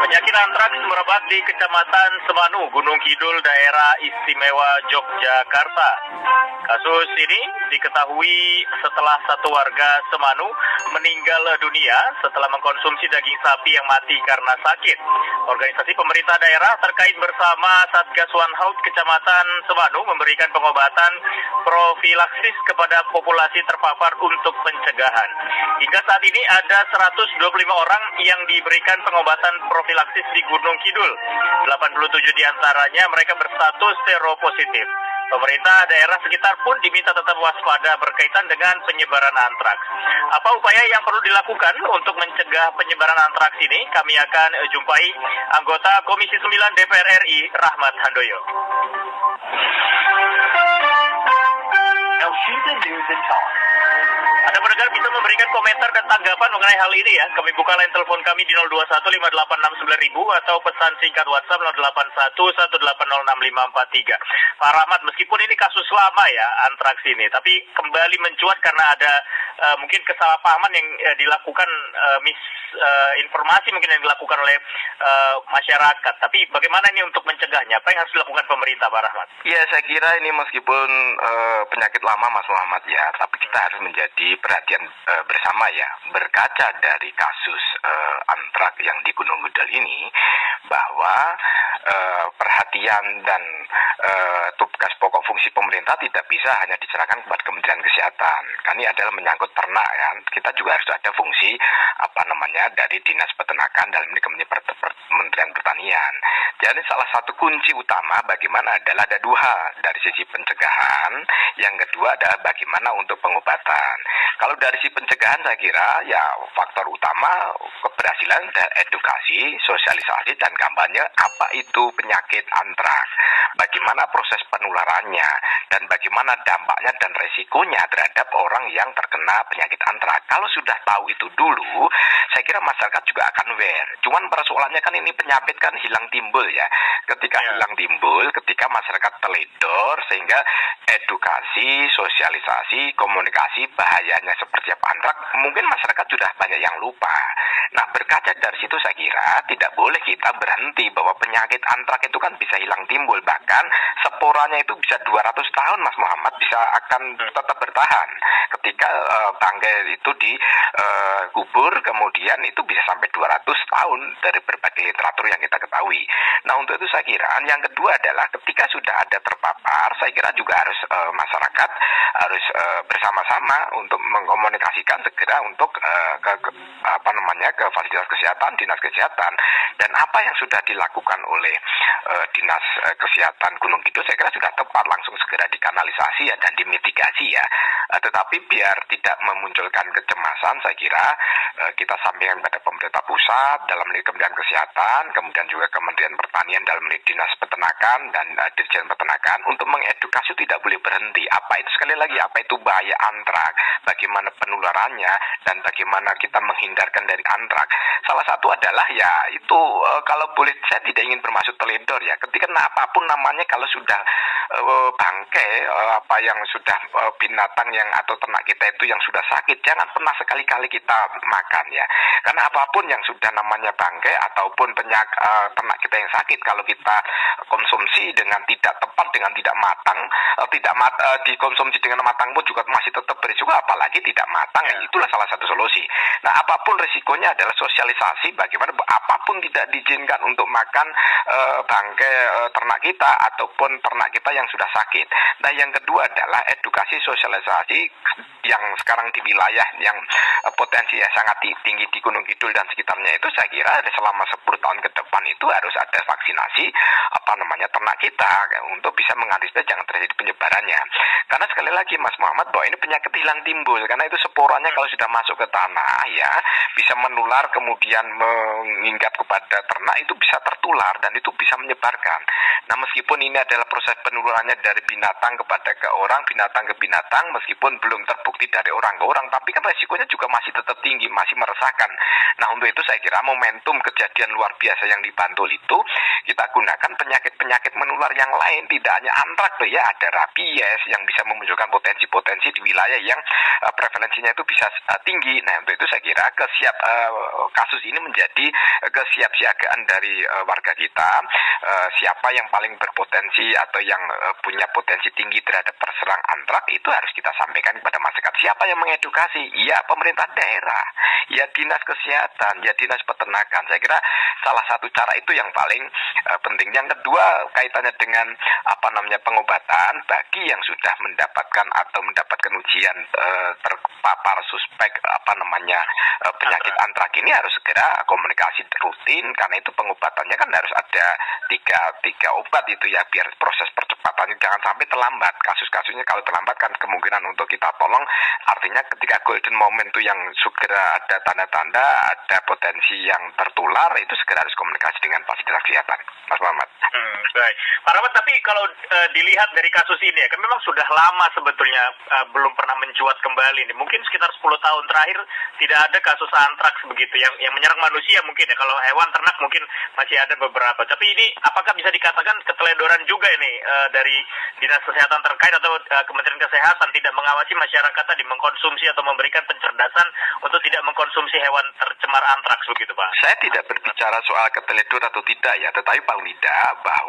Penyakit antraks merebak di Kecamatan Semanu, Gunung Kidul, Daerah Istimewa Yogyakarta. Kasus ini diketahui setelah satu warga Semanu meninggal dunia setelah mengkonsumsi daging sapi yang mati karena sakit. Organisasi pemerintah daerah terkait bersama Satgas One Health Kecamatan Semanu memberikan pengobatan profilaksis kepada populasi terpapar untuk pencegahan. Hingga saat ini ada 125 orang yang diberikan pengobatan profilaksis di Gunung Kidul. 87 diantaranya mereka berstatus seropositif. Pemerintah daerah sekitar pun diminta tetap waspada berkaitan dengan penyebaran antraks. Apa upaya yang perlu dilakukan untuk mencegah penyebaran antraks ini? Kami akan jumpai anggota Komisi 9 DPR RI, Rahmat Handoyo. Anda pendengar bisa memberikan komentar dan tanggapan mengenai hal ini ya. Kami buka line telepon kami di 0215869.000 atau pesan singkat WhatsApp 08118065543. Pak Rahmat, meskipun ini kasus lama ya antraks ini, tapi kembali mencuat karena ada mungkin kesalahpahaman yang dilakukan informasi mungkin yang dilakukan oleh masyarakat. Tapi bagaimana ini untuk mencegahnya? Apa yang harus dilakukan pemerintah, Pak Rahmat? Ya, saya kira ini meskipun penyakit lama Mas Muhammad ya, tapi kita harus menjadi perhatian bersama ya, berkaca dari kasus antraks yang di Gunung Kidul ini, bahwa perhatian dan tugas pokok fungsi pemerintah tidak bisa hanya diserahkan kepada Kementerian Kesehatan. Kan ini adalah menyangkut ternak kan. Kita juga harus ada fungsi dari Dinas Peternakan dalam ini Kementerian Pertanian. Jadi salah satu kunci utama bagaimana adalah ada dua hal, dari sisi pencegahan, yang kedua adalah bagaimana untuk pengobatan. Kalau dari sisi pencegahan saya kira ya faktor utama keberhasilan adalah edukasi, sosialisasi dan kampanye apa itu penyakit antraks, bagaimana proses penularannya dan bagaimana dampaknya dan resikonya terhadap orang yang terkena penyakit antraks. Kalau sudah tahu itu dulu, saya kira masyarakat juga akan aware. Cuman persoalannya kan ini penyakit kan hilang timbul ya. Ketika hilang timbul, ketika masyarakat teledor, sehingga edukasi, sosialisasi, komunikasi bahayanya seperti apa antraks, mungkin masyarakat sudah banyak yang lupa. Nah, berkaca dari situ saya kira tidak boleh kita berhenti bahwa penyakit antraks itu kan bisa hilang timbul, bahkan sporanya itu bisa 200 tahun Mas Muhammad, bisa akan tetap bertahan. Ketika bangkai itu dikubur, kemudian itu bisa sampai 200 tahun dari berbagai literatur yang kita ketahui. Nah, untuk itu saya kira yang kedua adalah ketika sudah ada terpapar, saya kira juga harus masyarakat harus bersama-sama untuk mengkomunikasikan segera untuk ke fasilitas kesehatan, dinas kesehatan, dan apa yang sudah dilakukan oleh dinas kesehatan Gunung Kidul saya kira sudah tepat, langsung segera dikanalisasi ya dan dimitigasi ya. Tetapi biar tidak memunculkan kecemasan, saya kira kita sampaikan pada pemerintah pusat dalam Kementerian Kesehatan, kemudian juga Kementerian Pertanian dalam Dinas Peternakan dan Dirjen Peternakan untuk mengedukasi tidak boleh berhenti. Apa itu, sekali lagi, apa itu bahaya antraks, bagaimana penularannya dan bagaimana kita menghindarkan dari antraks. Salah satu adalah ya itu kalau boleh saya tidak ingin bermaksud teledor ya. Ketika apapun namanya kalau sudah bangkai apa yang sudah binatang yang atau ternak kita itu yang sudah sakit, jangan pernah sekali-kali kita makan ya. Karena apapun yang sudah namanya bangkai ataupun ternak kita yang sakit, kalau kita konsumsi dengan tidak tepat, dengan tidak matang, dikonsumsi dengan matang pun juga masih tetap berisiko, apalagi tidak matang. Itulah salah satu solusi. Nah, apapun risikonya adalah sosialisasi bagaimana apapun tidak diizinkan untuk makan bangkai ternak kita ataupun ternak kita yang sudah sakit. Nah, yang kedua adalah edukasi sosialisasi yang sekarang di wilayah yang potensinya sangat tinggi di Gunung Kidul dan sekitarnya itu, saya kira selama 10 tahun ke depan itu harus ada vaksinasi ternak kita untuk bisa mengantisipasi jangan terjadi penyebarannya. Karena sekali lagi Mas Muhammad, bahwa ini penyakit hilang timbul karena itu sporanya kalau sudah masuk ke tanah ya bisa menular, kemudian mengingat kepada ternak, itu bisa tertular dan itu bisa menyebarkan. Nah, meskipun ini adalah proses penularannya dari binatang kepada ke orang, binatang ke binatang, meskipun belum terbukti bukti dari orang ke orang, tapi kan resikonya juga masih tetap tinggi, masih meresahkan. Nah, untuk itu saya kira momentum kejadian luar biasa yang di Bantul itu kita gunakan penyakit-penyakit menular yang lain, tidak hanya antrak tuh ya, ada rabies yang bisa memunculkan potensi-potensi di wilayah yang prevalensinya itu bisa tinggi. Nah, untuk itu saya kira kasus ini menjadi kesiapsiagaan dari warga kita. Siapa yang paling berpotensi atau yang punya potensi tinggi terhadap terserang antrak itu harus kita sampaikan kepada masyarakat. Siapa yang mengedukasi? Ya, pemerintah daerah, ya dinas kesehatan, ya dinas peternakan. Saya kira salah satu cara itu yang paling penting. Yang kedua, kaitannya dengan pengobatan bagi yang sudah mendapatkan ujian terpapar suspek penyakit antrak ini harus segera komunikasi rutin, karena itu pengobatannya kan harus ada tiga obat itu ya, biar proses percepatannya jangan sampai terlambat. Kasus-kasusnya kalau terlambat kan kemungkinan untuk kita tolong, artinya ketika golden moment itu yang segera ada tanda-tanda ada potensi yang tertular, itu segera harus komunikasi dengan fasilitas kesehatan, Mas Muhammad. Baik, Pak Rahmat, tapi kalau dilihat dari kasus ini ya, kan memang sudah lama sebetulnya belum pernah mencuat kembali nih. Mungkin sekitar 10 tahun terakhir tidak ada kasus antraks begitu yang menyerang manusia mungkin ya. Kalau hewan ternak mungkin masih ada beberapa. Tapi ini apakah bisa dikatakan keteledoran juga ini dari Dinas Kesehatan terkait atau Kementerian Kesehatan tidak mengawasi masyarakat tadi mengkonsumsi atau memberikan pencerdasan untuk tidak mengkonsumsi hewan tercemar antraks begitu, Pak? Saya tidak berbicara soal keteledoran atau tidak ya, tetapi paling tidak bahwa